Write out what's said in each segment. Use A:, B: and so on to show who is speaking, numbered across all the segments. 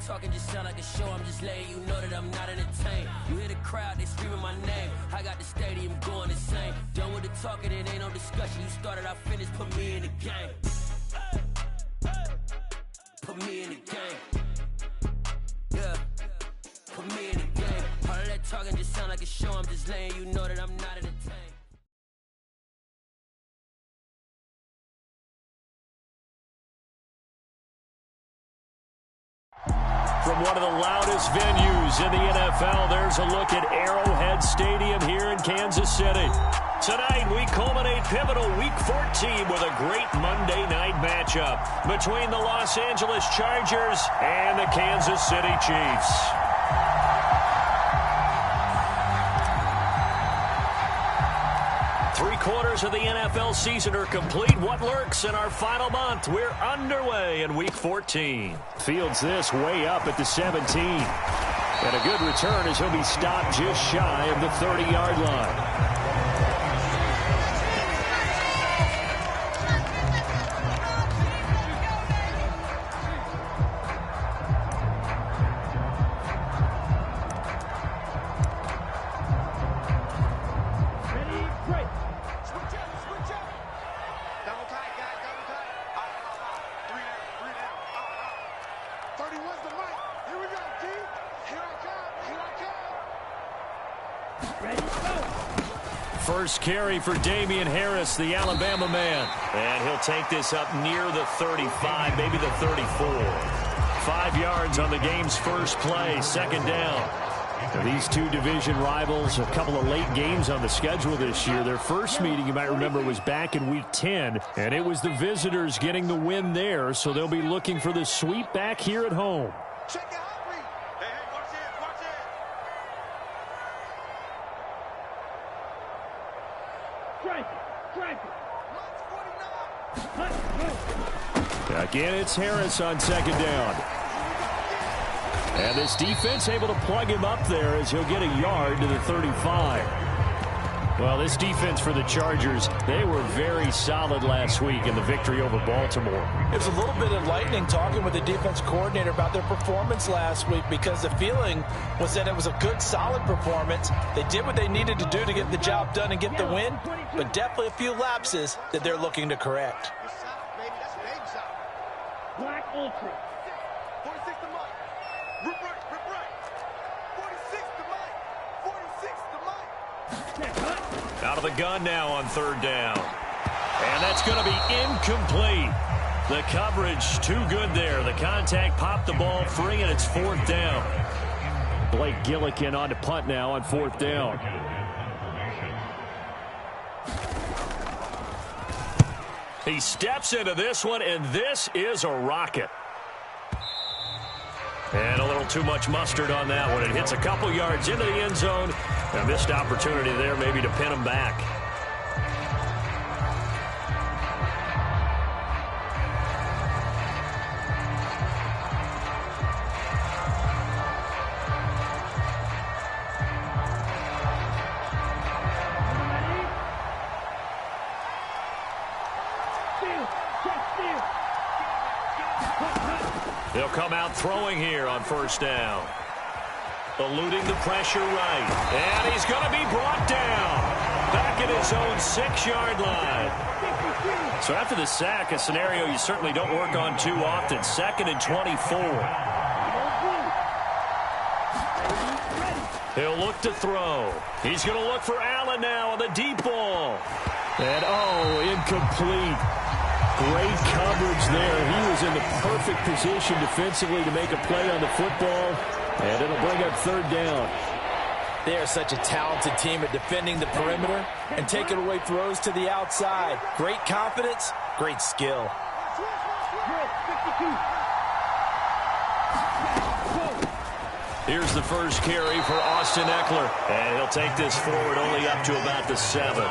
A: talking just sound like a show. I'm just letting you know that I'm not entertained. You hear the crowd, they screaming my name. I got the stadium going insane. Done with the talking, it ain't no discussion. You started, I finished, put me in the game. Put me in the game. Yeah. Put me in the game. All of that talking just sound like a show. I'm just letting you know that I'm not entertained.
B: From one of the loudest venues in the NFL, there's a look at Arrowhead Stadium here in Kansas City. Tonight, we culminate pivotal Week 14 with a great Monday night matchup between the Los Angeles Chargers and the Kansas City Chiefs. Three-quarters of the NFL season are complete. What lurks in our final month? We're underway in Week 14. Fields this way up at the 17. And a good return as he'll be stopped just shy of the 30-yard line. First carry for Damian Harris, the Alabama man. And he'll take this up near the 35, maybe the 34. 5 yards on the game's first play, second down. Now, these two division rivals, a couple of late games on the schedule this year. Their first meeting, you might remember, was back in Week 10, and it was the visitors getting the win there, so they'll be looking for the sweep back here at home.
C: Check it out.
B: Again, it's Harris on second down. And this defense able to plug him up there as he'll get a yard to the 35. Well, this defense for the Chargers, they were very solid last week in the victory over Baltimore.
D: It was a little bit enlightening talking with the defense coordinator about their performance last week, because the feeling was that it was a good, solid performance. They did what they needed to do to get the job done and get the win, but definitely a few lapses that they're looking to correct.
C: Black Ultra. 46 to Mike. Rip right. 46 to Mike. 46 to Mike.
B: Out of the gun now on third down. And that's going to be incomplete. The coverage too good there. The contact popped the ball free, and it's fourth down. Blake Gillikin on to punt now on fourth down. He steps into this one, and this is a rocket. And a little too much mustard on that one. It hits a couple yards into the end zone. A missed opportunity there maybe to pin him back. They'll come out throwing here on first down. Eluding the pressure right. And he's going to be brought down. Back at his own 6-yard line. So after the sack, a scenario you certainly don't work on too often. 2nd and 24. He'll look to throw. He's going to look for Allen now on the deep ball. And, incomplete. Great coverage there. He was in the perfect position defensively to make a play on the football, and it'll bring up third down.
D: They are such a talented team at defending the perimeter and taking away throws to the outside. Great confidence, great skill.
B: Here's the first carry for Austin Eckler, and he'll take this forward only up to about the 7.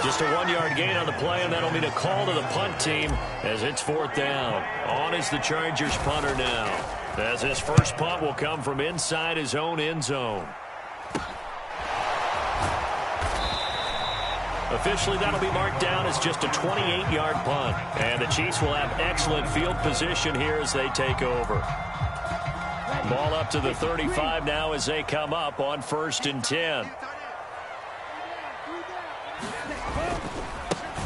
B: Just a 1-yard gain on the play, and that'll mean a call to the punt team as it's fourth down. On is the Chargers punter now, as his first punt will come from inside his own end zone. Officially, that'll be marked down as just a 28-yard punt, and the Chiefs will have excellent field position here as they take over. Ball up to the 35 now as they come up on 1st and 10.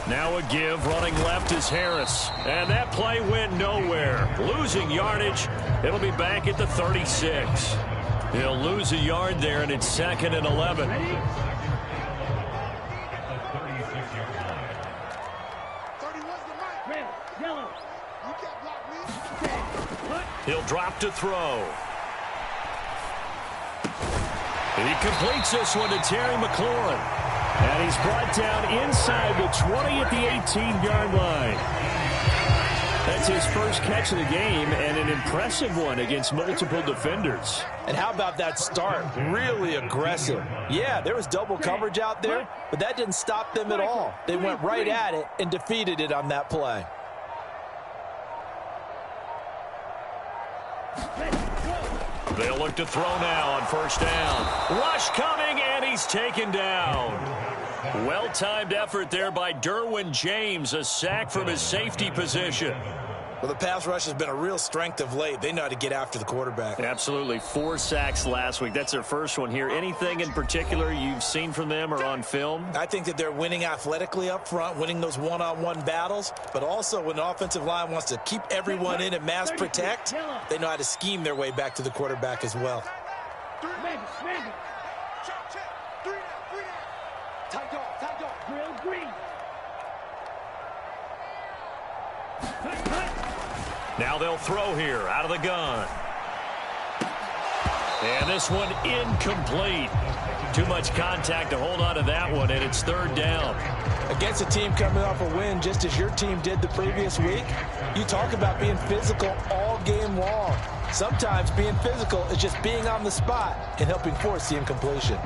B: Now a give, running left is Harris. And that play went nowhere. Losing yardage. It'll be back at the 36. He'll lose a yard there, and it's 2nd and 11. He'll drop to throw. He completes this one to Terry McLaurin. And he's brought down inside the 20 at the 18-yard line. That's his first catch of the game, and an impressive one against multiple defenders.
D: And how about that start? Really aggressive. Yeah, there was double coverage out there, but that didn't stop them at all. They went right at it and defeated it on that play.
B: They'll look to throw now on 1st down. Rush coming, and he's taken down. Well-timed effort there by Derwin James, a sack from his safety position.
D: Well, the pass rush has been a real strength of late. They know how to get after the quarterback.
B: Absolutely. 4 sacks last week. That's their first one here. Anything in particular you've seen from them or on film?
D: I think that they're winning athletically up front, winning those one-on-one battles, but also when the offensive line wants to keep everyone in and mass protect, they know how to scheme their way back to the quarterback as well.
B: Now they'll throw here out of the gun. And this one incomplete. Too much contact to hold on to that one, and it's 3rd down.
D: Against a team coming off a win just as your team did the previous week, you talk about being physical all game long. Sometimes being physical is just being on the spot and helping force the incompletion.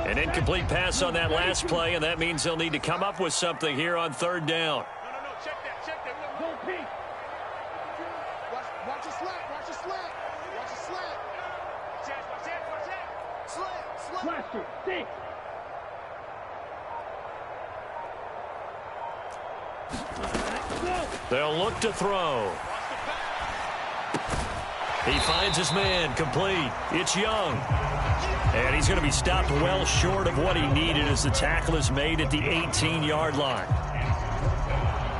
B: An incomplete pass on that last play, and that means they'll need to come up with something here on 3rd down.
C: Watch your slant. Watch your slant. Watch your slant. Slant.
B: They'll look to throw. He finds his man, complete. It's Young. And he's going to be stopped well short of what he needed as the tackle is made at the 18-yard line.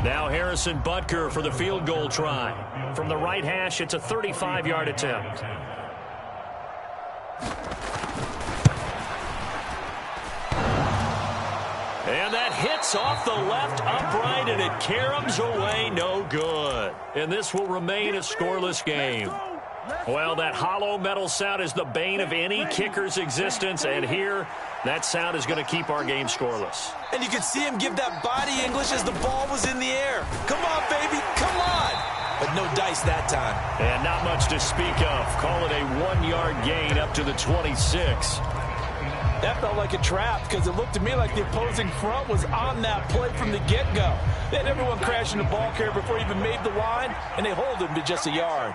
B: Now Harrison Butker for the field goal try. From the right hash, it's a 35-yard attempt. And that hits off the left upright, and it caroms away no good. And this will remain a scoreless game. Well, that hollow metal sound is the bane of any kicker's existence, and here, that sound is going to keep our game scoreless.
D: And you could see him give that body English as the ball was in the air. Come on, baby, come on. But no dice that time.
B: And not much to speak of. Call it a 1-yard gain up to the 26.
D: That felt like a trap because it looked to me like the opposing front was on that play from the get-go. They had everyone crashing the ball carrier before he even made the line, and they hold him to just a yard.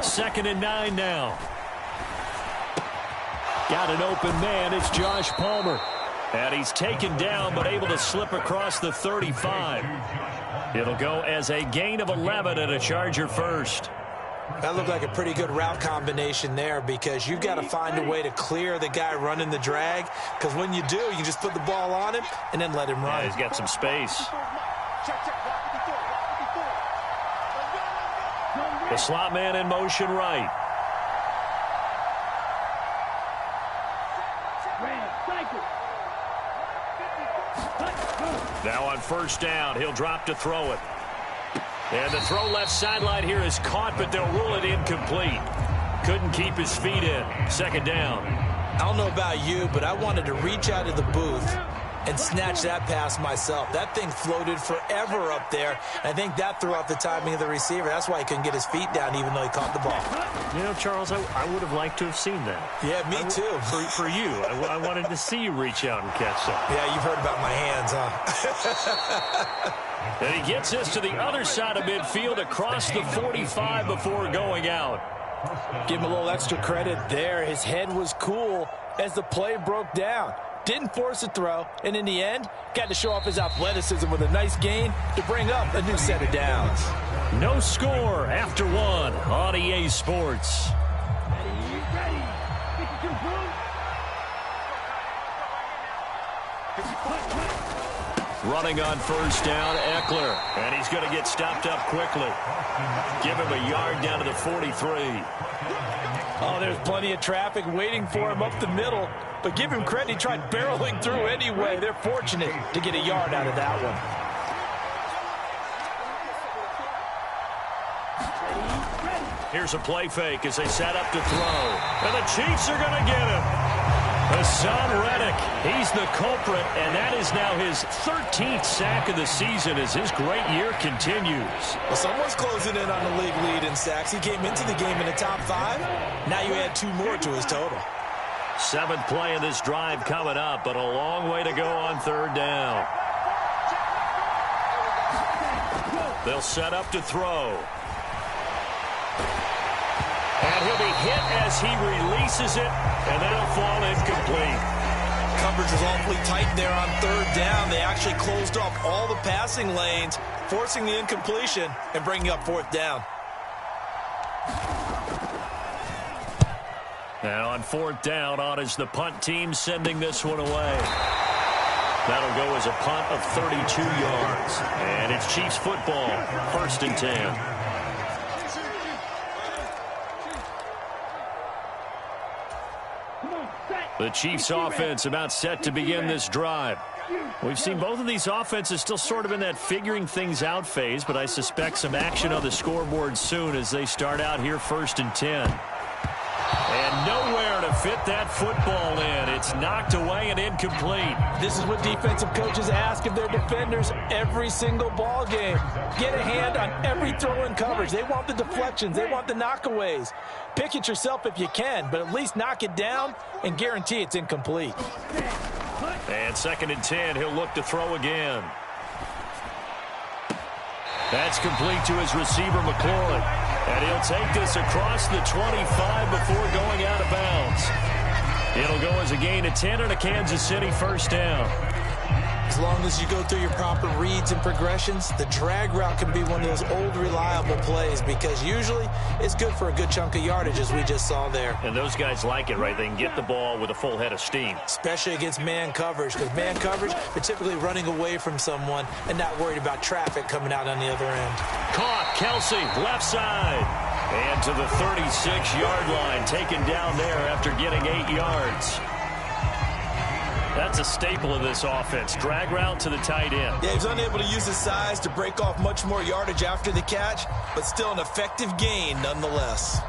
B: Second and 9 now. Got an open man. It's Josh Palmer. And he's taken down but able to slip across the 35. It'll go as a gain of 11 and a Charger first.
D: That looked like a pretty good route combination there because you've got to find a way to clear the guy running the drag, because when you do, you just put the ball on him and then let him run.
B: Yeah, he's got some space. The slot man in motion right. Now on first down, he'll drop to throw it. And the throw left sideline here is caught, but they'll rule it incomplete. Couldn't keep his feet in. Second down.
D: I don't know about you, but I wanted to reach out of the booth and snatch that pass myself. That thing floated forever up there. I think that threw off the timing of the receiver. That's why he couldn't get his feet down even though he caught the ball.
B: You know, Charles, I would have liked to have seen that.
D: Yeah, me too.
B: For you. I wanted to see you reach out and catch that.
D: Yeah, you've heard about my hands, huh?
B: And he gets this to the other side of midfield across the 45 before going out.
D: Give him a little extra credit there. His head was cool as the play broke down. Didn't force a throw, and in the end, got to show off his athleticism with a nice gain to bring up a new set of downs.
B: No score after one on EA Sports. Running on first down, Eckler. And he's going to get stopped up quickly. Give him a yard down to the 43.
D: Oh, there's plenty of traffic waiting for him up the middle. But give him credit, he tried barreling through anyway. They're fortunate to get a yard out of that one.
B: Here's a play fake as they set up to throw. And the Chiefs are going to get him. Hassan Reddick, he's the culprit, and that is now his 13th sack of the season as his great year continues.
D: Well, someone's closing in on the league lead in sacks. He came into the game in the top 5. Now you add 2 more to his total.
B: 7th play of this drive coming up, but a long way to go on third down. They'll set up to throw. And he'll be hit as he releases it, and then it'll fall incomplete.
D: Coverage was awfully tight there on third down. They actually closed off all the passing lanes, forcing the incompletion and bringing up fourth down.
B: Now on fourth down, on is the punt team sending this one away. That'll go as a punt of 32 yards. And it's Chiefs football, 1st and 10. The Chiefs offense about set to begin this drive. We've seen both of these offenses still sort of in that figuring things out phase, but I suspect some action on the scoreboard soon as they start out here 1st and 10. And nowhere to fit that football in. It's knocked away and incomplete.
D: This is what defensive coaches ask of their defenders every single ball game. Get a hand on every throw in coverage. They want the deflections. They want the knockaways. Pick it yourself if you can, but at least knock it down and guarantee it's incomplete.
B: And 2nd and 10, he'll look to throw again. That's complete to his receiver, McLaurin. And he'll take this across the 25 before going out of bounds. It'll go as a gain of 10 and a Kansas City 1st down.
D: As long as you go through your proper reads and progressions, the drag route can be one of those old reliable plays because usually it's good for a good chunk of yardage as we just saw there.
B: And those guys like it, right? They can get the ball with a full head of steam.
D: Especially against man coverage, because man coverage, they're typically running away from someone and not worried about traffic coming out on the other end.
B: Caught, Kelsey, left side. And to the 36-yard line, taken down there after getting 8 yards. That's a staple of this offense. Drag route to the tight end.
D: Yeah, he's unable to use his size to break off much more yardage after the catch, but still an effective gain nonetheless.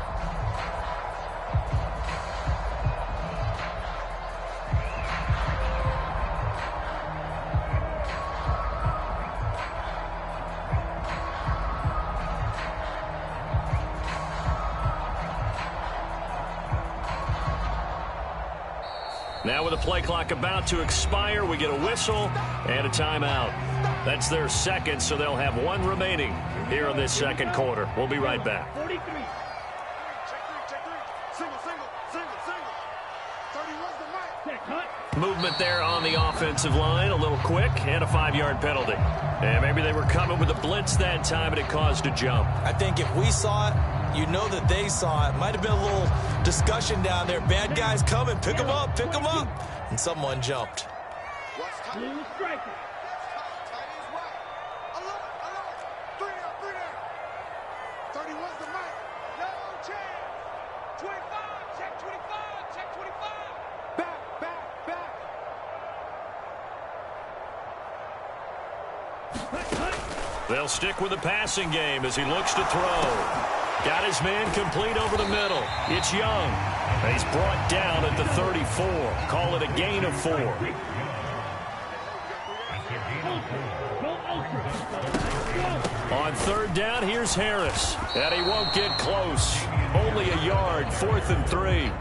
B: Now with the play clock about to expire, we get a whistle and a timeout. That's their second, so they'll have 1 remaining here in this second quarter. We'll be right back.
C: 43. Check 3. Single. 31's the mic.
B: Movement there on the offensive line, a little quick, and a 5-yard penalty. And maybe they were coming with a blitz that time, and it caused a jump.
D: I think if we saw it, you know that they saw it. Might have been a little discussion down there. Bad guys coming, pick them up. And someone jumped.
C: Blue striker. 31's the mic. No chance. 25. Check 25. Check 25. Back.
B: They'll stick with the passing game as he looks to throw. Got his man complete over the middle. It's Young. He's brought down at the 34. Call it a gain of 4. On third down, here's Harris. And he won't get close. Only a yard, 4th and 3.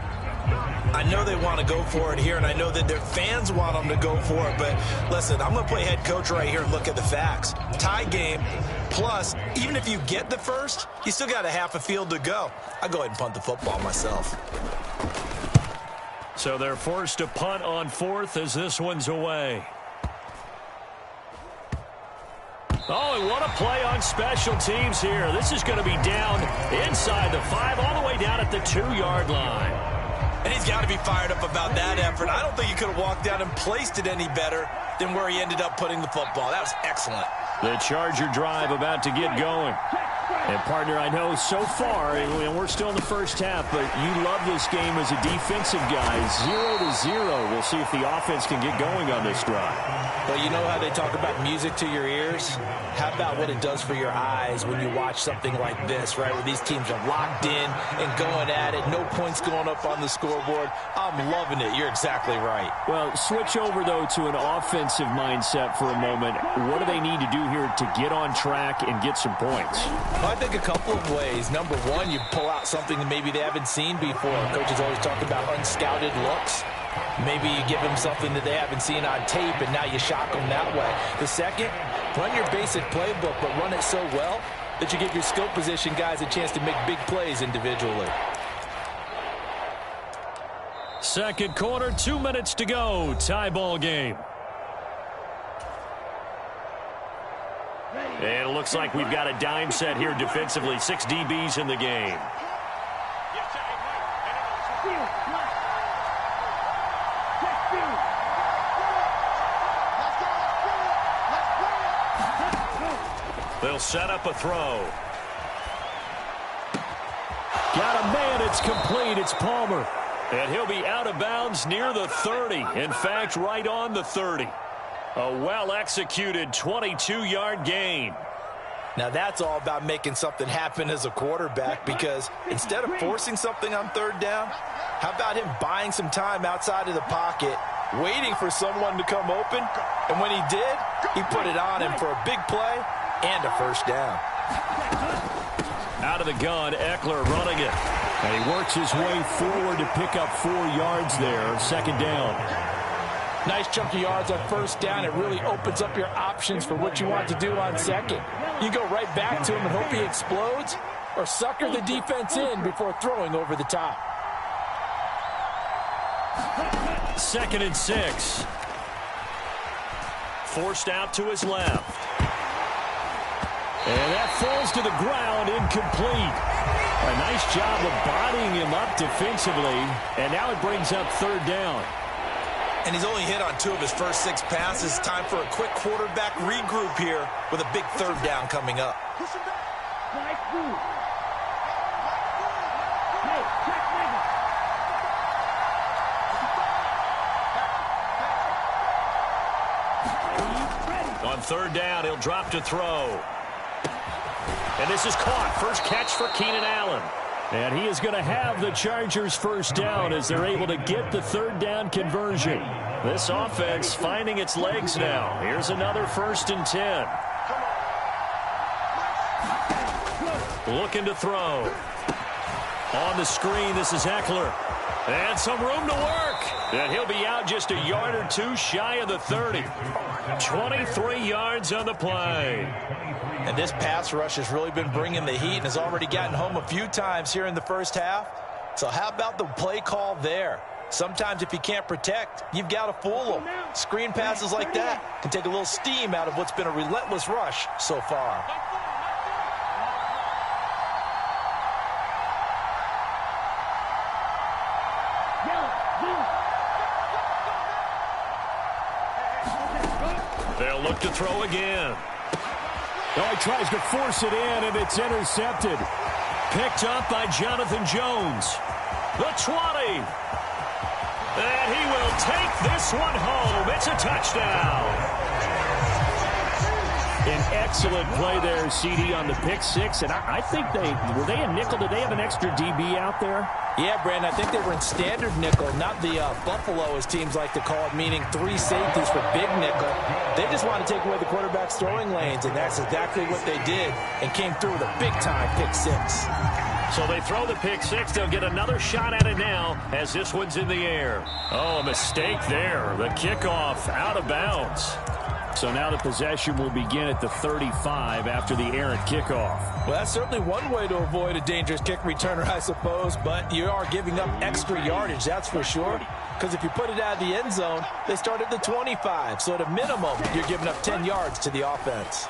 D: I know they want to go for it here, and I know that their fans want them to go for it, but listen, I'm going to play head coach right here and look at the facts. Tie game, plus, even if you get the first, you still got a half a field to go. I'll go ahead and punt the football myself.
B: So they're forced to punt on fourth as this one's away. Oh, and what a play on special teams here. This is going to be down inside the 5, all the way down at the 2-yard line.
D: And he's got to be fired up about that effort. I don't think he could have walked down and placed it any better than where he ended up putting the football. That was excellent.
B: The Charger drive about to get going. And, partner, I know so far, and we're still in the first half, but you love this game as a defensive guy. 0-0. We'll see if the offense can get going on this drive.
D: Well, you know how they talk about music to your ears? How about what it does for your eyes when you watch something like this, right, where these teams are locked in and going at it, no points going up on the scoreboard? I'm loving it. You're exactly right.
B: Well, switch over, though, to an offensive mindset for a moment. What do they need to do here to get on track and get some points?
D: Well, I think a couple of ways. Number one, you pull out something that maybe they haven't seen before. Coaches always talk about unscouted looks. Maybe you give them something that they haven't seen on tape, and now you shock them that way. The second, run your basic playbook, but run it so well that you give your skill position guys a chance to make big plays individually.
B: Second quarter, 2 minutes to go. Tie ball game. And it looks like we've got a dime set here defensively. 6 DBs in the game. They'll set up a throw. Got a man. It's complete. It's Palmer. And he'll be out of bounds near the 30. In fact, right on the 30. A well-executed 22-yard gain.
D: Now that's all about making something happen as a quarterback, because instead of forcing something on third down, how about him buying some time outside of the pocket, waiting for someone to come open, and when he did, he put it on him for a big play and a first down.
B: Out of the gun, Eckler running it. And he works his way forward to pick up 4 yards there, second down.
D: Nice chunky yards on first down. It really opens up your options for what you want to do on second. You go right back to him and hope he explodes, or sucker the defense in before throwing over the top.
B: 2nd and 6. Forced out to his left. And that falls to the ground, incomplete. A nice job of bodying him up defensively, and now it brings up third down.
D: And he's only hit on 2 of his first 6 passes. Time for a quick quarterback regroup here with a big third down coming up.
B: On third down, he'll drop to throw. And this is caught. First catch for Keenan Allen. And he is going to have the Chargers first down as they're able to get the third down conversion. This offense finding its legs now. Here's another 1st and 10. Looking to throw. On the screen, this is Eckler. And some room to work. And he'll be out just a yard or 2 shy of the 30. 23 yards on the play.
D: And this pass rush has really been bringing the heat and has already gotten home a few times here in the first half. So how about the play call there? Sometimes if you can't protect, you've got to fool them. Screen passes like that can take a little steam out of what's been a relentless rush so far.
B: They'll look to throw again. Oh, he tries to force it in, and it's intercepted. Picked up by Jonathan Jones. The 20. And he will take this one home. It's a touchdown. An excellent play there, CD, on the pick 6. And I think were they in nickel? Did they have an extra DB out there?
D: Yeah, Brandon, I think they were in standard nickel, not the Buffalo, as teams like to call it, meaning 3 safeties for big nickel. They just want to take away the quarterback's throwing lanes, and that's exactly what they did and came through with a big-time pick 6.
B: So they throw the pick six. They'll get another shot at it now as this one's in the air. Oh, a mistake there. The kickoff out of bounds. So now the possession will begin at the 35 after the errant kickoff.
D: Well, that's certainly one way to avoid a dangerous kick returner, I suppose, but you are giving up extra yardage, that's for sure. Because if you put it out of the end zone, they start at the 25. So at a minimum, you're giving up 10 yards to the offense.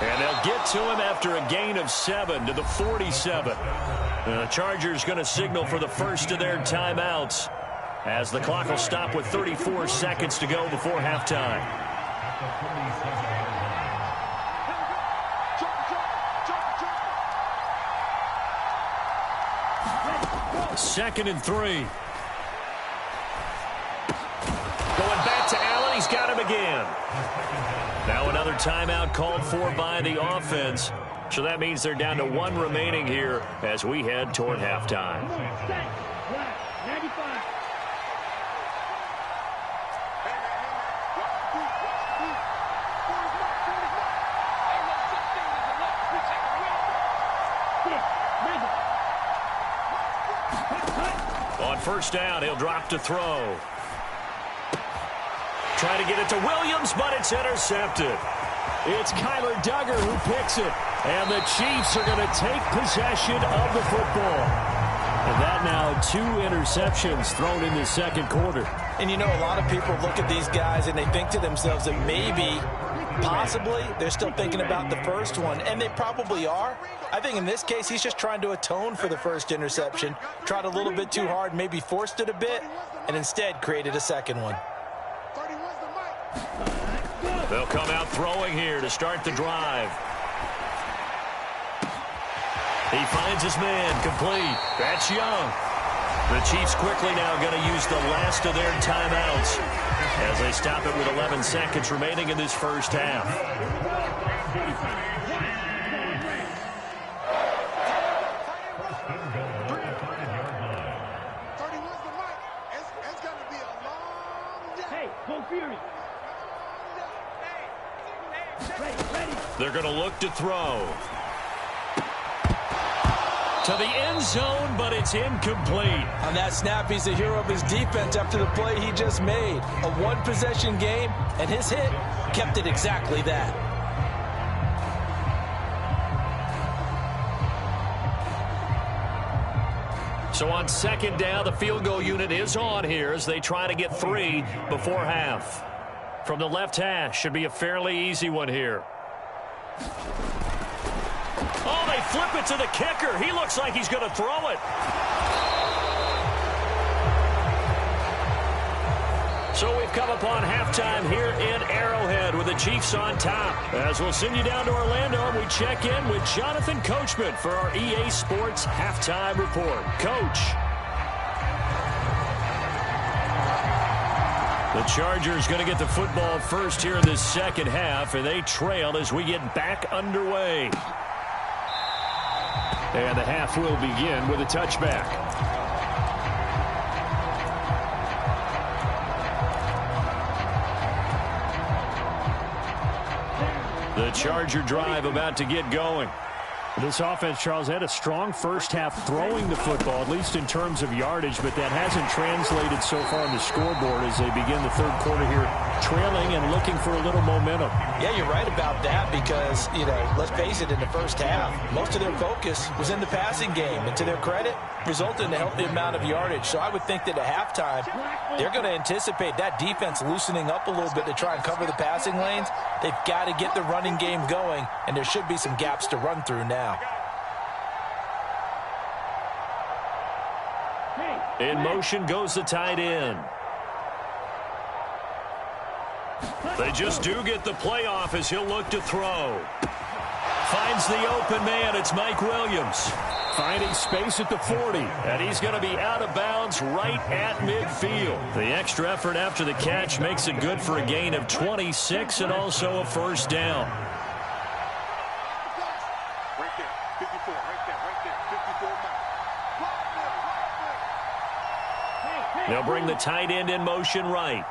B: And they'll get to him after a gain of 7 to the 47. The Chargers going to signal for the first of their timeouts, as the clock will stop with 34 seconds to go before halftime. Second and 3. Going back to Allen. He's got him again. Now another timeout called for by the offense. So that means they're down to 1 remaining here as we head toward halftime. On first down, he'll drop to throw. Trying to get it to Williams, but it's intercepted. It's Kyler Duggar who picks it. And the Chiefs are going to take possession of the football. And that now 2 interceptions thrown in the second quarter.
D: And you know, a lot of people look at these guys and they think to themselves that maybe, possibly, they're still thinking about the first one. And they probably are. I think in this case, he's just trying to atone for the first interception. Tried a little bit too hard, maybe forced it a bit, and instead created a second one.
B: They'll come out throwing here to start the drive. He finds his man, complete. That's Young. The Chiefs quickly now going to use the last of their timeouts as they stop it with 11 seconds remaining in this first half. They're going to look to throw. To the end zone, but it's incomplete.
D: On that snap, he's the hero of his defense after the play he just made. A one-possession game, and his hit kept it exactly that.
B: So on second down, the field goal unit is on here as they try to get 3 before half. From the left hash, should be a fairly easy one here. Oh, they flip it to the kicker. He looks like he's going to throw it. So we've come upon halftime here in Arrowhead with the Chiefs on top. As we'll send you down to Orlando, we check in with Jonathan Coachman for our EA Sports Halftime Report. Coach. The Chargers going to get the football first here in this second half, and they trail as we get back underway. And the half will begin with a touchback. The Charger drive about to get going.
E: This offense, Charles, had a strong first half throwing the football, at least in terms of yardage, but that hasn't translated so far on the scoreboard as they begin the third quarter here, trailing and looking for a little momentum.
D: Yeah, you're right about that because, you know, let's face it, in the first half, most of their focus was in the passing game. And to their credit, resulted in a healthy amount of yardage. So I would think that at halftime, they're going to anticipate that defense loosening up a little bit to try and cover the passing lanes. They've got to get the running game going, and there should be some gaps to run through now.
B: In motion goes the tight end. They just do get the playoff as he'll look to throw. Finds the open man. It's Mike Williams.
E: Finding space at the 40.
B: And he's going to be out of bounds right at midfield. The extra effort after the catch makes it good for a gain of 26 and also a first down.
C: Right there, 54, right there, 54.
B: They'll bring the tight end in motion right.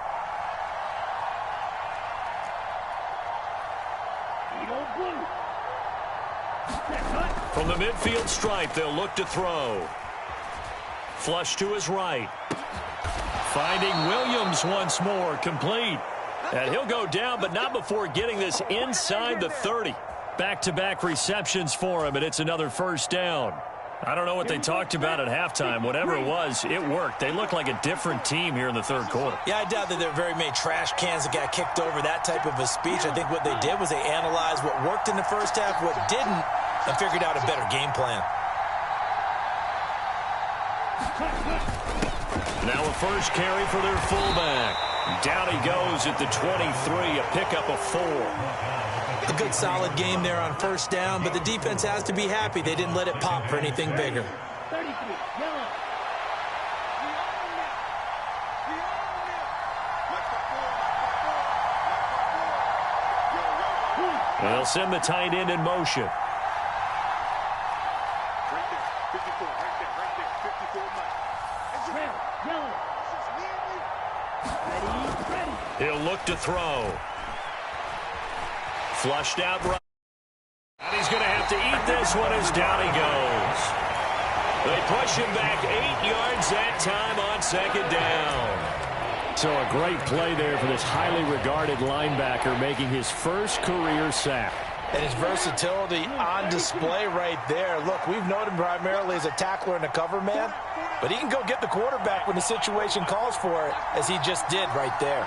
B: From the midfield stripe, they'll look to throw. Flush to his right. Finding Williams once more, complete. And he'll go down, but not before getting this inside the 30. Back-to-back receptions for him, and it's another first down. I don't know what they talked about at halftime. Whatever it was, it worked. They look like a different team here in the third quarter.
D: Yeah, I doubt that there are very many trash cans that got kicked over, that type of a speech. I think what they did was they analyzed what worked in the first half, what didn't, and figured out a better game plan.
B: Now a first carry for their fullback. Down he goes at the 23, a pickup of 4.
D: A good solid game there on first down, but the defense has to be happy they didn't let it pop for anything bigger.
B: They'll send the tight end in motion.
C: Right there, 54, right there, 54 miles.
B: He'll look to throw. Flushed out right. And he's going to have to eat this one as down he goes. They push him back 8 yards that time on second down.
E: So a great play there for this highly regarded linebacker making his first career sack.
D: And his versatility on display right there. Look, we've known him primarily as a tackler and a cover man, but he can go get the quarterback when the situation calls for it, as he just did right there.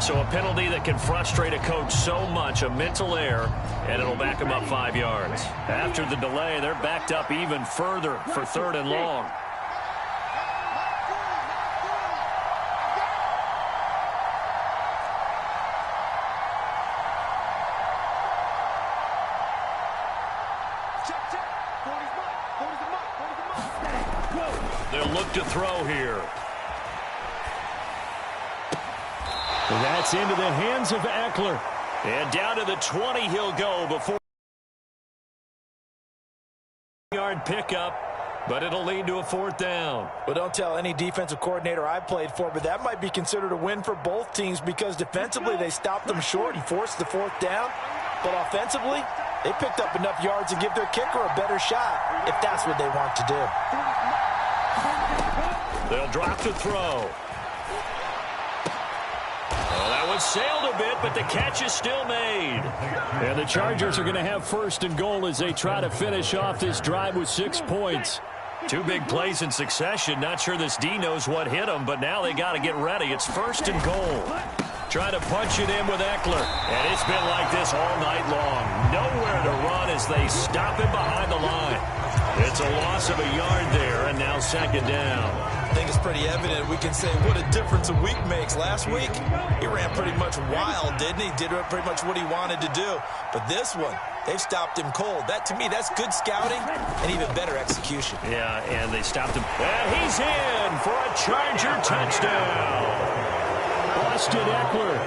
B: So a penalty that can frustrate a coach so much, a mental error, and it'll back him up 5 yards. After the delay, they're backed up even further for 3rd and long. They'll look to throw here.
E: And that's into the hands of Eckler.
B: And down to the 20 he'll go before yard pickup, but it'll lead to a 4th down.
D: Well, don't tell any defensive coordinator I played for, but that might be considered a win for both teams because defensively they stopped them short and forced the 4th down. But offensively, they picked up enough yards to give their kicker a better shot if that's what they want to do.
B: They'll drop to throw. Well, that one sailed a bit, but the catch is still made.
E: And the Chargers are going to have 1st and goal as they try to finish off this drive with 6 points.
B: 2 big plays in succession. Not sure this D knows what hit him, but now they got to get ready. It's 1st and goal. Try to punch it in with Eckler. And it's been like this all night long. Nowhere to run as they stop him behind the line. It's a loss of a yard there, and now 2nd down.
D: I think it's pretty evident we can say what a difference a week makes. Last week, he ran pretty much wild, didn't he? Did pretty much what he wanted to do. But this one, they've stopped him cold. That, to me, that's good scouting and even better execution.
B: Yeah, and they stopped him. And he's in for a Charger touchdown.
E: Austin Eckler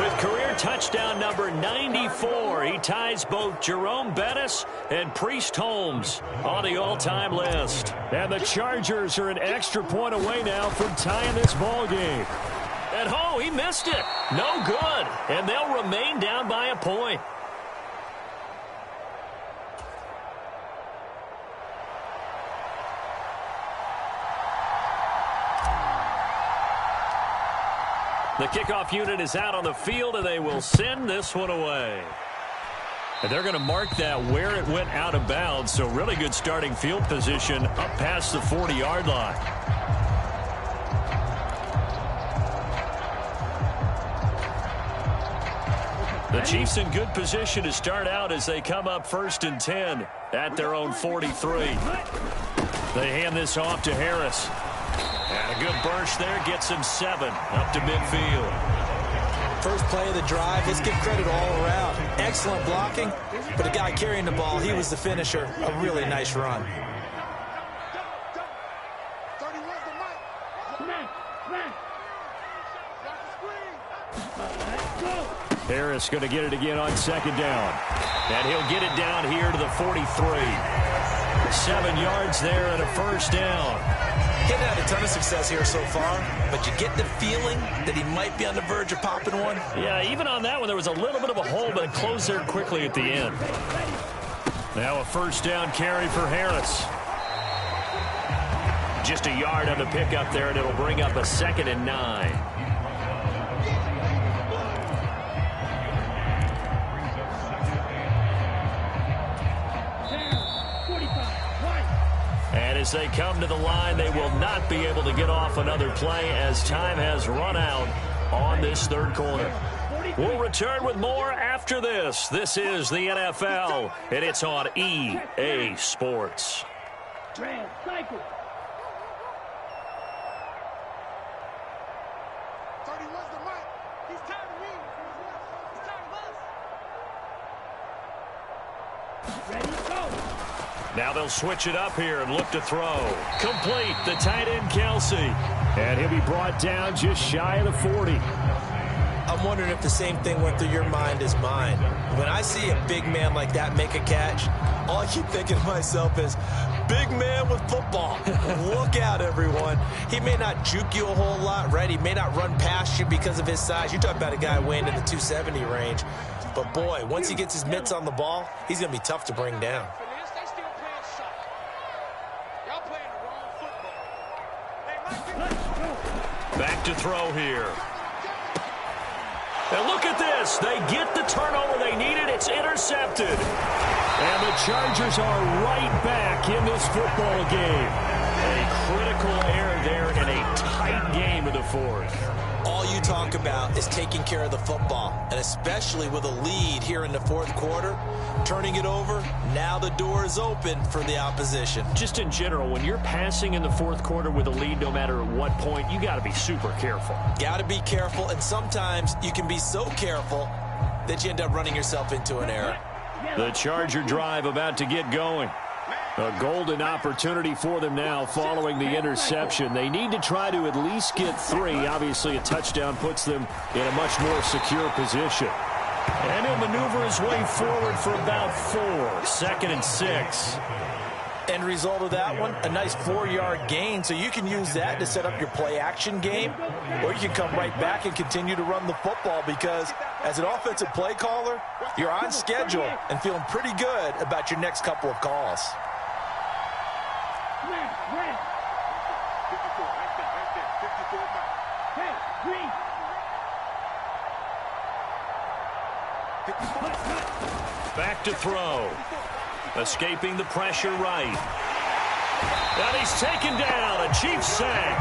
B: with career touchdown number 94. He ties both Jerome Bettis and Priest Holmes on the all-time list.
E: And the Chargers are an extra point away now from tying this ball game.
B: And he missed it. No good. And they'll remain down by a point. The kickoff unit is out on the field, and they will send this one away.
E: And they're going to mark that where it went out of bounds, so really good starting field position up past the 40-yard line.
B: The Chiefs in good position to start out as they come up 1st and 10 at their own 43. They hand this off to Harris. And a good burst there gets him 7 up to midfield.
D: First play of the drive, let's give credit all around. Excellent blocking, but the guy carrying the ball, he was the finisher. A really nice run.
E: Harris going to get it again on 2nd down.
B: And he'll get it down here to the 43. 7 yards there and a first down.
D: He hadn't had a ton of success here so far, but you get the feeling that he might be on the verge of popping one.
B: Yeah, even on that one, there was a little bit of a hole, but it closed there quickly at the end. Now a first down carry for Harris. Just a yard on the pickup there, and it'll bring up a 2nd and 9. And as they come to the line, they will not be able to get off another play as time has run out on this third quarter. We'll return with more after this. This is the NFL, and it's on EA Sports.
C: Cycle. 31's the mic. He's tired of me. He's tired of us. Ready, go.
B: Now they'll switch it up here and look to throw. Complete, the tight end, Kelsey.
E: And he'll be brought down just shy of the 40.
D: I'm wondering if the same thing went through your mind as mine. When I see a big man like that make a catch, all I keep thinking to myself is, big man with football. Look out, everyone. He may not juke you a whole lot, right? He may not run past you because of his size. You talk about a guy weighing in the 270 range. But, boy, once he gets his mitts on the ball, he's going to be tough to bring down.
B: Back to throw here. And look at this. They get the turnover they needed. It's intercepted.
E: And the Chargers are right back in this football game.
B: A critical error there in a tight game in the fourth.
D: All you talk about is taking care of the football, and especially with a lead here in the fourth quarter, turning it over, now the door is open for the opposition.
B: Just in general, when you're passing in the fourth quarter with a lead, no matter at what point, you got to be super careful.
D: Got to be careful, and sometimes you can be so careful that you end up running yourself into an error.
B: The Charger drive about to get going.
E: A golden opportunity for them now following the interception. They need to try to at least get 3. Obviously, a touchdown puts them in a much more secure position.
B: And he'll maneuver his way forward for about 4. 2nd and 6.
D: End result of that one, a nice 4-yard gain. So you can use that to set up your play-action game, or you can come right back and continue to run the football because as an offensive play caller, you're on schedule and feeling pretty good about your next couple of calls.
C: 54, right there. 54 miles. Hey, green. 54.
B: Back to throw. Escaping the pressure right. And he's taken down. A Chiefs sack.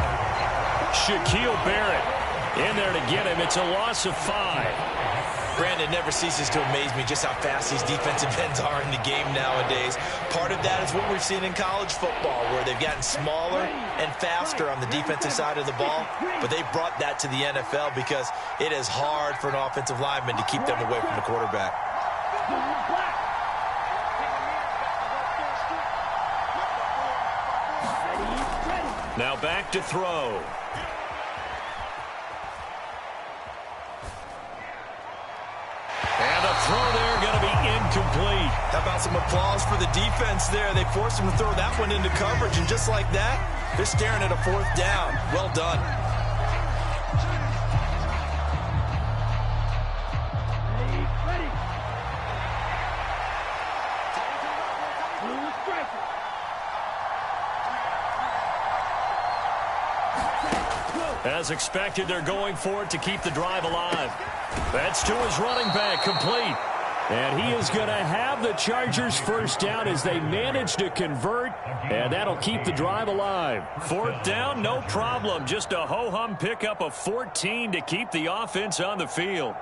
B: Shaquille Barrett in there to get him. It's a loss of 5.
D: Brandon, never ceases to amaze me just how fast these defensive ends are in the game nowadays. Part of that is what we've seen in college football, where they've gotten smaller and faster on the defensive side of the ball, but they brought that to the NFL because it is hard for an offensive lineman to keep them away from the quarterback.
B: Now back to throw. And the throw there going to be incomplete.
D: How about some applause for the defense there? They forced him to throw that one into coverage, and just like that, they're staring at a 4th down. Well done.
B: As expected, they're going for it to keep the drive alive. That's to his running back, complete.
E: And he is going to have the Chargers first down as they manage to convert, and that'll keep the drive alive.
B: 4th down, no problem. Just a ho-hum pickup of 14 to keep the offense on the field.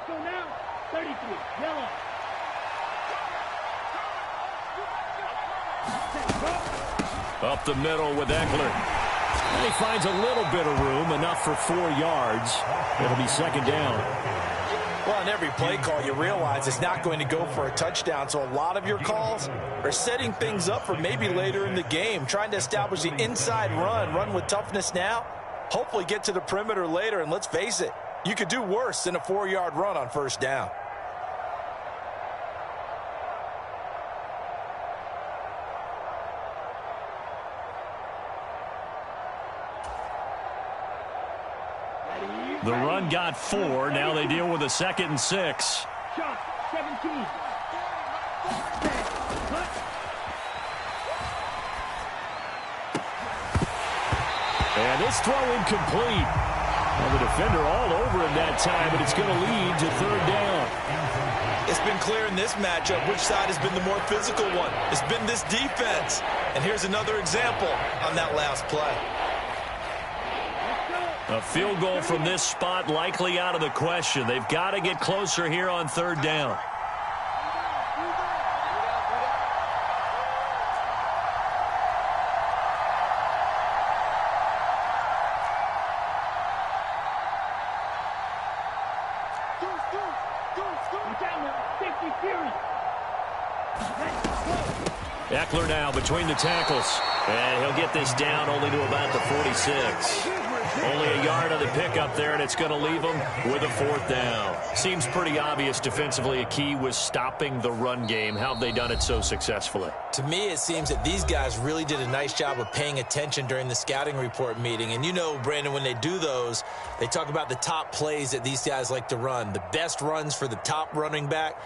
C: So now, 33, yellow.
B: Up the middle with Eckler.
E: And he finds a little bit of room, enough for 4 yards. It'll be 2nd down.
D: Well, in every play call, you realize it's not going to go for a touchdown, so a lot of your calls are setting things up for maybe later in the game, trying to establish the inside run with toughness now, hopefully get to the perimeter later, and let's face it, you could do worse than a 4-yard run on first down.
B: The run got 4. Now they deal with a 2nd and 6.
C: Shot, 17.
B: And this throw incomplete. Well, the defender all over him that time, but it's going to lead to 3rd down.
D: It's been clear in this matchup which side has been the more physical one. It's been this defense. And here's another example on that last play.
B: A field goal from this spot likely out of the question. They've got to get closer here on 3rd down. Eckler now between the tackles. And he'll get this down only to about the 46. Only a yard on the pickup there, and it's going to leave them with a 4th down. Seems pretty obvious defensively a key was stopping the run game. How have they done it so successfully?
D: To me, it seems that these guys really did a nice job of paying attention during the scouting report meeting. And you know, Brandon, when they do those, they talk about the top plays that these guys like to run. The best runs for the top running back,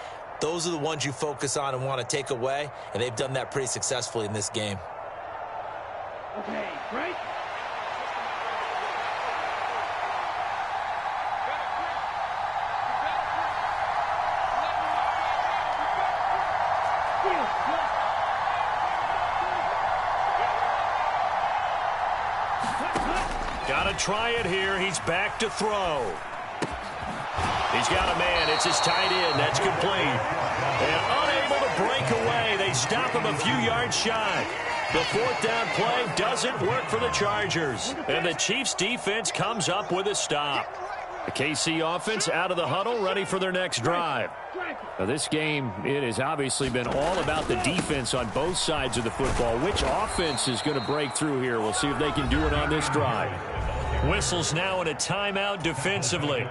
D: those are the ones you focus on and want to take away. And they've done that pretty successfully in this game.
C: Okay, right?
B: Got to try it here. He's back to throw. He's got a man. It's his tight end. That's complete. And unable to break away. They stop him a few yards shy. The 4th down play doesn't work for the Chargers. And the Chiefs defense comes up with a stop. The KC offense out of the huddle, ready for their next drive. Now this game, it has obviously been all about the defense on both sides of the football. Which offense is going to break through here? We'll see if they can do it on this drive. Whistles now in a timeout defensively.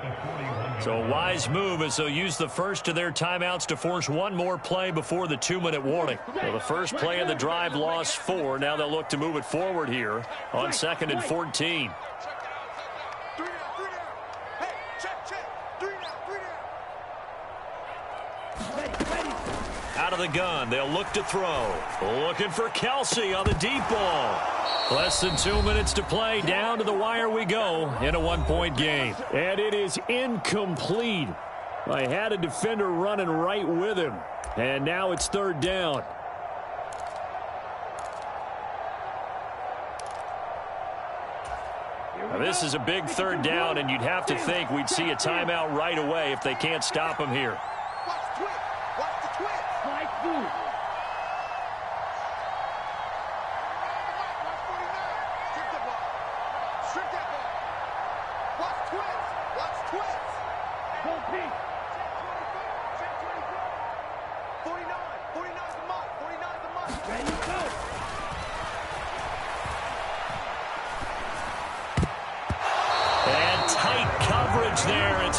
B: So a wise move as they'll use the first of their timeouts to force one more play before the 2-minute warning. Well, the first play of the drive lost 4. Now they'll look to move it forward here on 2nd and 14. Out of the gun, they'll look to throw. Looking for Kelsey on the deep ball. Less than 2 minutes to play. Down to the wire we go in a 1-point game.
E: And it is incomplete. I had a defender running right with him. And now it's 3rd down.
B: Now this is a big 3rd down, and you'd have to think we'd see a timeout right away if they can't stop him here.
C: Watch the twist. Watch the twist. Slide through.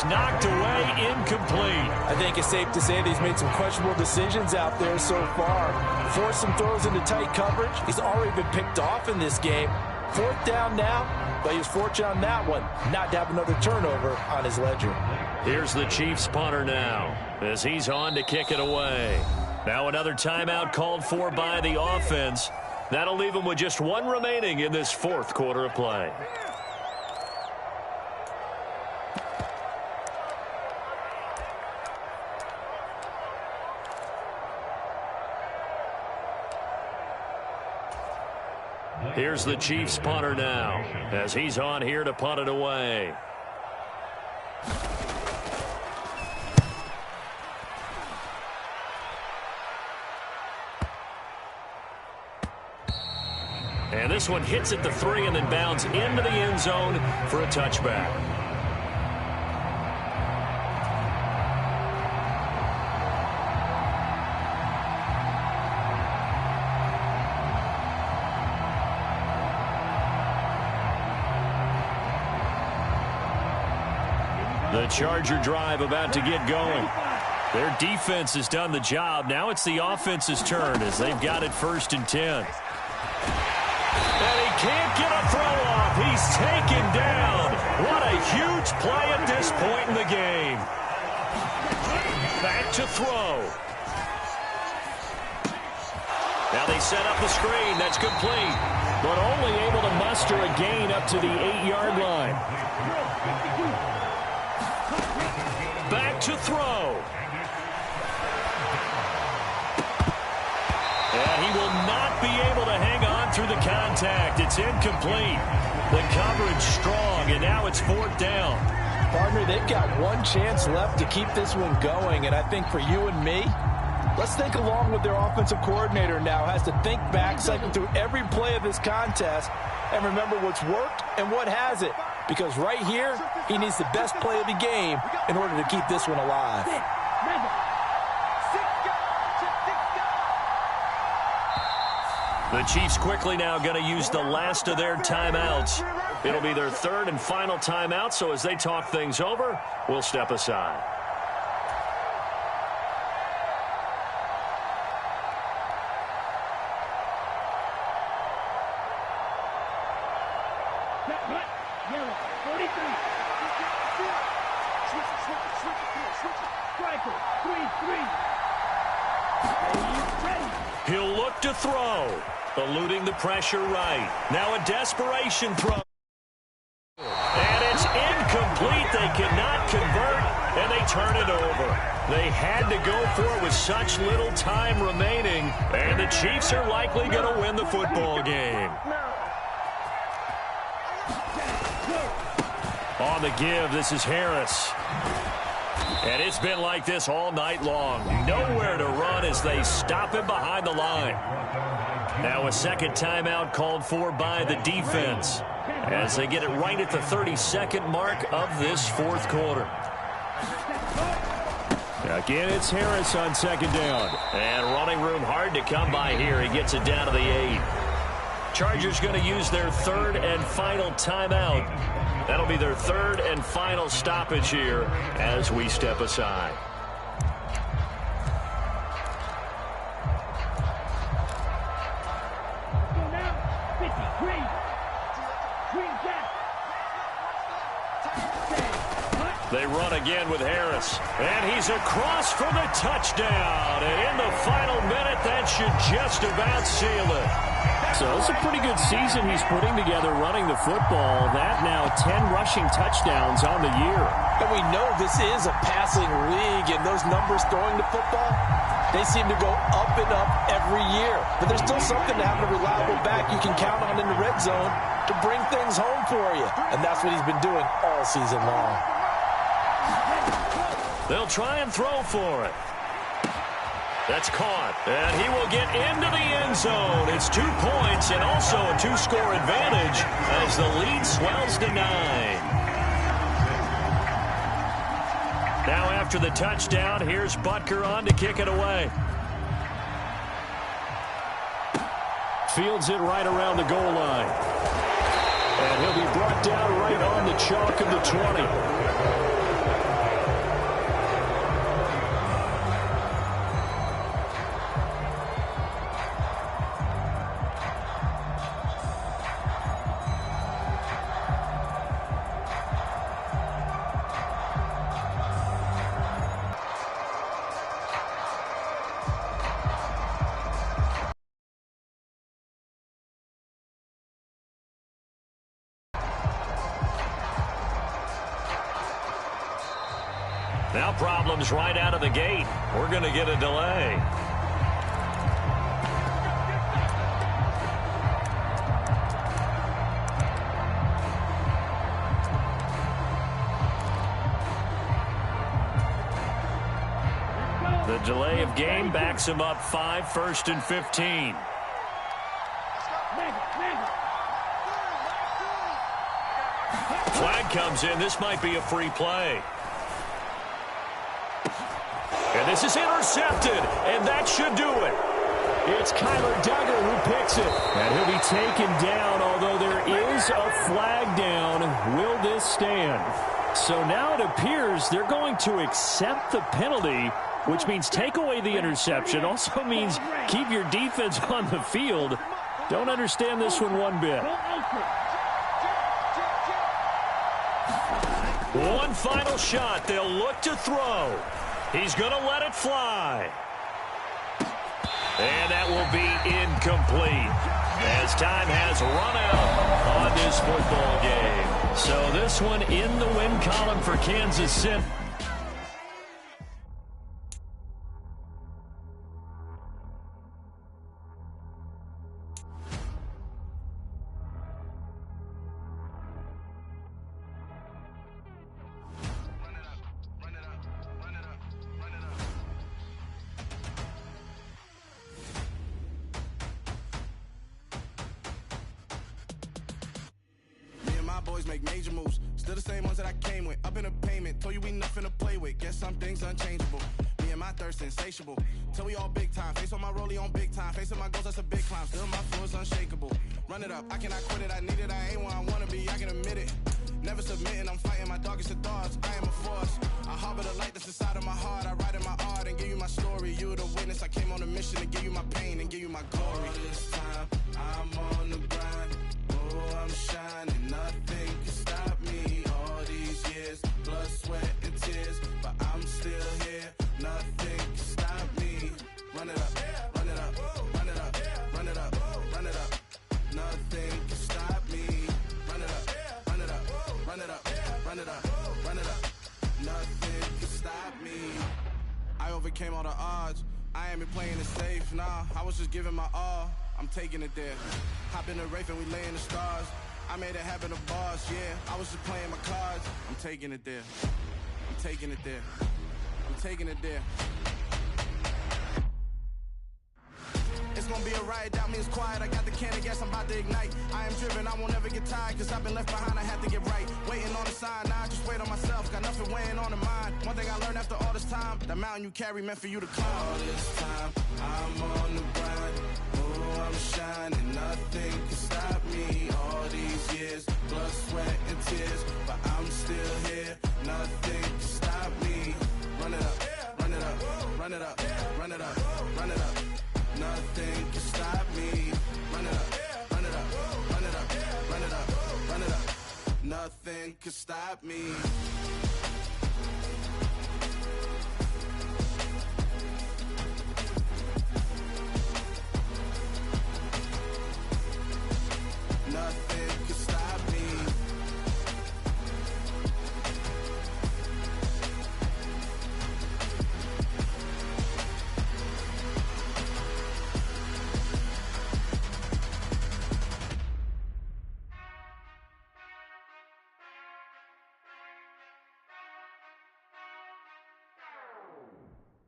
B: Knocked away, incomplete.
D: I think it's safe to say that he's made some questionable decisions out there so far. Forced some throws into tight coverage. He's already been picked off in this game. 4th down now, but he was fortunate on that one not to have another turnover on his ledger.
B: Here's the Chiefs punter now as he's on to kick it away. Now another timeout called for by the offense. That'll leave him with just 1 remaining in this 4th quarter of play. Here's the Chiefs punter now as he's on here to punt it away. And this one hits at the 3 and then bounds into the end zone for a touchback. The Charger drive about to get going. Their defense has done the job. Now it's the offense's turn as they've got it 1st and 10. And he can't get a throw off. He's taken down. What a huge play at this point in the game. Back to throw. Now they set up the screen. That's complete.
E: But only able to muster a gain up to the 8-yard line.
B: Back to throw. And he will not be able to hang on through the contact. It's incomplete. The coverage strong, and now it's 4th down.
D: Partner, they've got one chance left to keep this one going, and I think for you and me, let's think along with their offensive coordinator now. Has to think back, cycle through every play of this contest, and remember what's worked and what hasn't. Because right here, he needs the best play of the game in order to keep this one alive.
B: The Chiefs quickly now going to use the last of their timeouts. It'll be their 3rd and final timeout, so as they talk things over, we'll step aside. He'll look to throw, eluding the pressure right. Now a desperation throw. And it's incomplete. They cannot convert, and they turn it over. They had to go for it with such little time remaining, and the Chiefs are likely going to win the football game. On the give, this is Harris. And it's been like this all night long. Nowhere to run as they stop him behind the line. Now a second timeout called for by the defense as they get it right at the 32nd mark of this 4th quarter.
E: Again, it's Harris on 2nd down.
B: And running room hard to come by here. He gets it down to the 8. Chargers going to use their 3rd and final timeout. That'll be their 3rd and final stoppage here as we step aside. They run again with Harris. And he's across for the touchdown. And in the final minute, that should just about seal it.
E: So it's a pretty good season he's putting together running the football. That now 10 rushing touchdowns on the year.
D: And we know this is a passing league, and those numbers throwing the football, they seem to go up and up every year. But there's still something to having a reliable back you can count on in the red zone to bring things home for you. And that's what he's been doing all season long.
B: They'll try and throw for it. That's caught, and he will get into the end zone. It's 2 points and also a 2-score advantage as the lead swells to 9. Now after the touchdown, here's Butker on to kick it away.
E: Fields it right around the goal line. And he'll be brought down right on the chalk of the 20.
B: Now problems right out of the gate. We're going to get a delay. The delay of game backs him up 5, 1st and 15. Flag comes in. This might be a free play. And this is intercepted, and that should do it.
E: It's Kyler Duggar who picks it. And he'll be taken down, although there is a flag down. Will this stand? So now it appears they're going to accept the penalty, which means take away the interception. Also means keep your defense on the field. Don't understand this one bit. One final shot. They'll look to throw. He's going to let it fly. And that will be incomplete as time has run out on this football game. So this one in the win column for Kansas City.
F: Boys make major moves, still the same ones that I came with. Up in a payment, told you we nothing to play with. Guess some things unchangeable. Me and my thirst insatiable. Till we all big time. Face on my rollie on big time. Facing my goals, that's a big climb. Still my flow is unshakable. Run it up, I cannot quit it. I need it, I ain't where I wanna be. I can admit it. Never submitting, I'm fighting my darkest of thoughts. I am a force. I harbor the light that's inside of my heart. I write in my art and give you my story. You the witness. I came on a mission to give you my pain and give you my glory. All this time, I'm on the grind. Oh, I'm shining. Nothing can stop me. All these years, blood, sweat, and tears. But I'm still here. Nothing can stop me. Run it up, run it up, run it up, run it up, run it up. Nothing can stop me. Run it up, run it up, run it up, run it up, run it up. Nothing can stop me. I overcame all the odds. I ain't been playing it safe, nah. I was just giving my all. I'm taking it there. Hop in the Wraith and we lay in the stars. I made it happen to bars, yeah. I was just playing my cards. I'm taking it there. I'm taking it there. I'm taking it there. It's gonna be a riot, doubt me it's quiet. I got the can of gas, I'm about to ignite. I am driven, I won't ever get tired. Cause I've been left behind, I have to get right. Waiting on the sign, now I just wait on myself. Got nothing weighing on the mind. One thing I learned after all this time, the mountain you carry meant for you to climb. All this time, I'm on the grind. Oh, I'm shining, nothing can stop me. All these years, blood, sweat, and tears. But I'm still here, nothing can stop me. Run it up, run it up, run it up, run it up, run it up. Nothing can stop me. Run it up, run it up, run it up, run it up, run it up. Nothing can stop me. Nothing can stop me.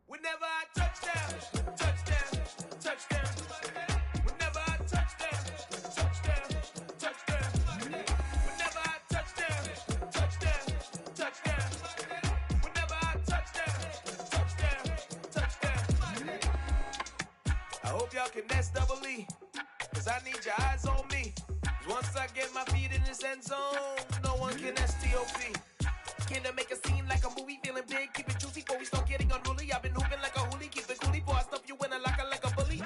G: Whenever I touchdown, touchdown, touchdown. Whenever I touchdown, touchdown, touchdown. Whenever I touchdown, touchdown, touchdown. Whenever I touchdown, touchdown. I hope y'all can double E, cause I need your eyes on me. Once I get my feet in this end zone, no one can STOP. Can I make a scene like a movie, feeling big, keep it juicy before we start getting unruly. I've been hooping like a hoolie, keep it coolie before I stuff you in a locker like a bully.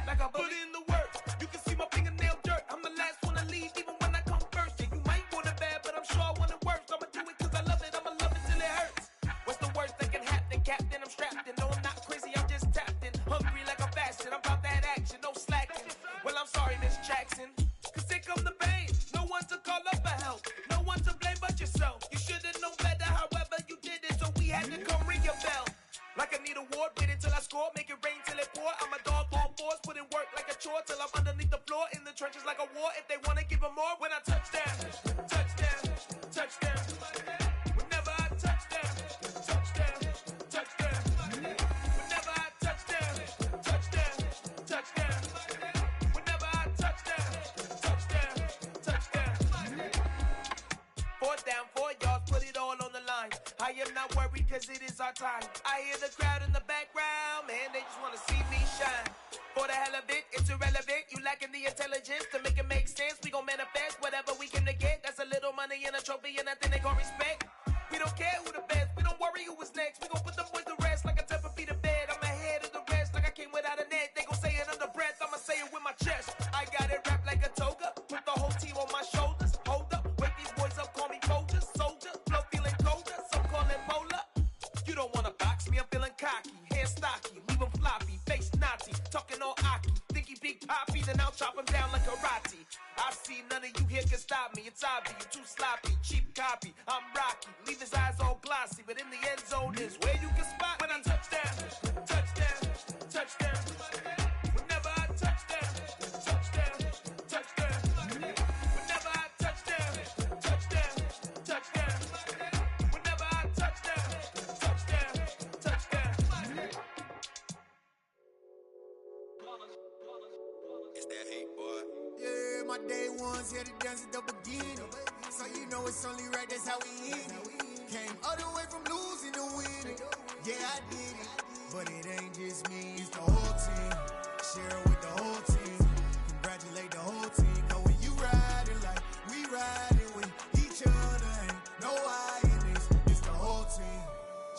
G: Like a bully. Put in the work, you can see my fingernail dirt. I'm the last one to leave, even when I come first. Yeah, you might want it bad, but I'm sure I want it worse. I'ma do it cause I love it, I'ma love it till it hurts. What's the worst that can happen, Captain? I'm strapped in, no I'm not crazy, I'm just tapped in. Hungry like a bastard, I'm about that action, no slacking. Well, I'm sorry, Miss Jackson, cause here come the pain. No one to call up for help, no one to blame but yourself. You should've known better, however you did it, so we had to come ring your bell. Like I need a award, wait until I score, make it rain till it pour. I'm a dog, all fours, put in work like a chore till I'm underneath the floor, in the trenches like a war. If they wanna give them more, when I touchdown, touchdown, touchdown. Whenever I touchdown, touchdown, touchdown. Whenever I touchdown, touchdown, touchdown. Whenever I touchdown, touchdown, touchdown. 4th down, 4 yards, put it all on the line. I am not worried cause it is our time. I hear the crowd in the background, man, they just wanna see me shine. For the hell of it, it's irrelevant. You lacking the intelligence to make it make sense. We gon' manifest whatever we came to get. That's a little money and a trophy and nothing they gon' respect. We Maserati. I see none of you here can stop me. It's obvious, you too sloppy, cheap copy. I'm Rocky, leave his eyes all glossy, but in the end zone is where you can spot when I touchdown, touchdown, touchdown. Whenever I touchdown, touchdown, touchdown. Whenever I touchdown, touchdown, touchdown. Whenever I touchdown, touchdown, touchdown.
F: It's that hate, boy.
H: Yeah, my day ones here to dance at the beginning. So you know it's only right, that's how we end it. Came all the way from losing to winning. Yeah, I did it. But it ain't just me, it's the whole team. Share it with the whole team. Congratulate the whole team. Cause when you riding like we riding with each other, ain't no I in this. It's the whole team.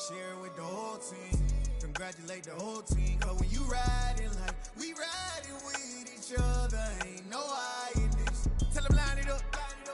H: Share it with the whole team. Congratulate the whole team. Cause when you riding like we riding with each other, ain't no I in this. Tell them line it up.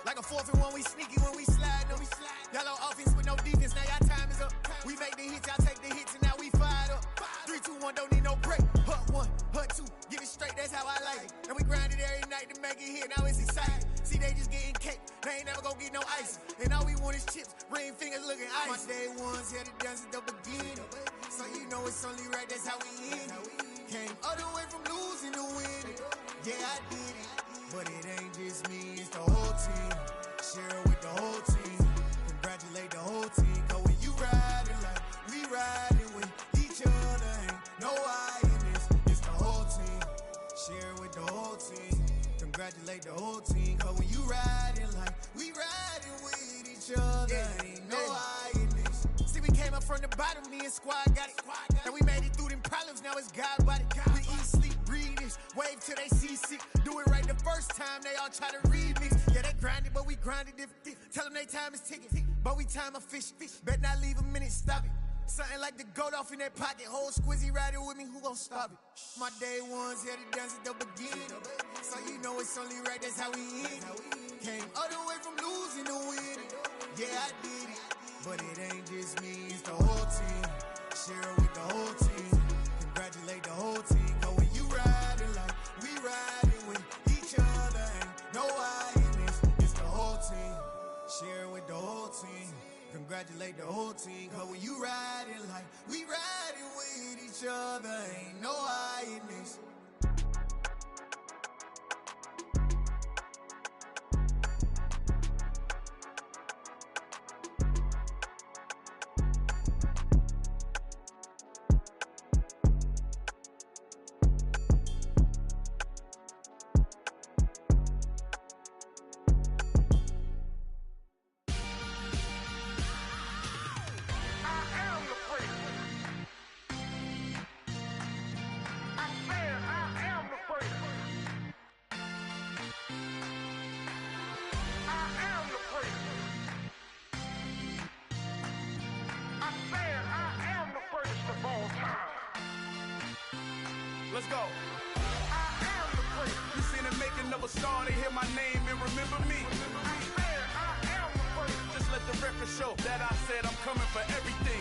H: Like a 4th and 1, we sneaky when we slide. No, we slide. Y'all on offense with no defense, now y'all time is up. We make the hits, y'all take the hits, and now we fired up. 3, 2, 1, don't need no break. Hut 1, hut 2, give it straight, that's how I like it. And we grind it every night to make it hit, now it's exciting. See, they just getting cake, they ain't never gonna get no ice. And all we want is chips, ring fingers looking ice. My day ones here to dance at the beginning. So you know it's only right, that's how we end it. Came all the way from losing to winning. Yeah, I did it. But it ain't just me, it's the whole team. Share it with the whole team. Congratulate the whole team. Cause when you riding like we riding with each other, ain't no I in this. It's the whole team. Share it with the whole team. Congratulate the whole team. Cause when you riding like we riding with each other, ain't no I in this. See, we came up from the bottom, me and squad got it. And we made it through them problems, now it's God body. We eat, sleep, breathe this. Wave till they seasick. Do it right the first time, they all try to remix. Yeah, they grinded, but we grinded different. Tell them they time is ticking, but we time a fish. Bet not leave a minute, stop it. Something like the goat off in that pocket. Whole squizzy riding with me, who gon' stop it? My day ones here to dance at the beginning. So you know it's only right, that's how we end it. Came all the way from losing to winning. Yeah, I did it. But it ain't just me, it's the whole team. Share it with the whole team. Congratulate the whole team. Cause when you riding like we riding with each other, ain't no I in this. It's the whole team. Share it with the whole team. Congratulate the whole team. Cause when you riding like we riding with each other, ain't no I in this.
G: Let's go. You seen the making of a star, they hear my name and remember me. Just let the record show that I said I'm coming for everything.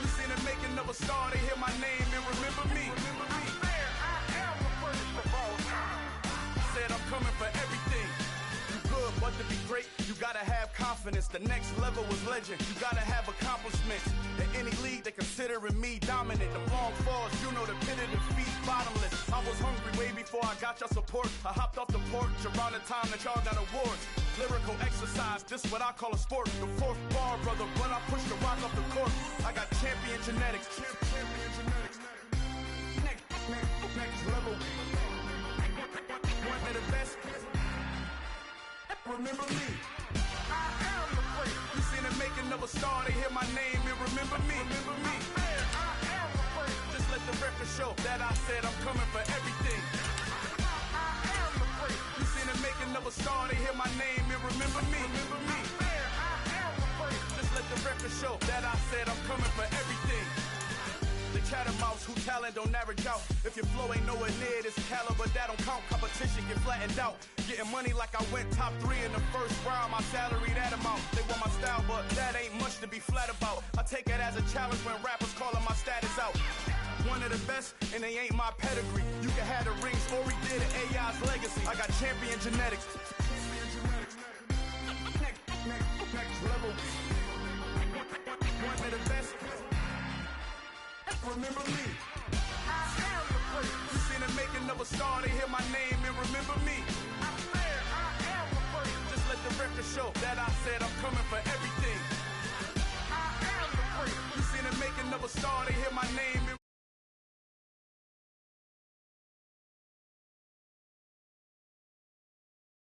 G: You seen the making of a star, they hear my name and remember me. Said I'm coming for everything. You good, but to be great, you gotta have confidence. The next level was legend. You gotta have accomplishments. In any league, they considering me dominant. The long falls, you know the pit of defeat, bottomless. I was hungry way before I got your support. I hopped off the porch around the time that y'all got awards. Lyrical exercise, this what I call a sport. The 4th bar, brother, when I push the rock off the court. I got champion genetics. Next level. One of the best. Remember me. I am the place. You seen the making of a star, they hear my name and remember me. Remember me. I am the place. Just let the record show that I said I'm coming for everything. I am the place. You seen the making of a star, they hear my name and remember me. Remember me. I am the place. Just let the record show that I said I'm coming for everything. The catamounts who talent don't average out. If your flow ain't nowhere near this caliber, that don't count. Competition get flattened out. Getting money like I went top 3 in the first round. My salary that amount. They want my style, but that ain't much to be flat about. I take it as a challenge when rappers calling my status out.
F: One of the best, and they ain't my pedigree. You can have the rings, or we did it, AI's legacy. I got champion genetics. Next level. One of the best. Remember me. I am the first. You seen the making of a star, they hear my name and remember me. I swear I am the first. Just let the record show that I said I'm coming.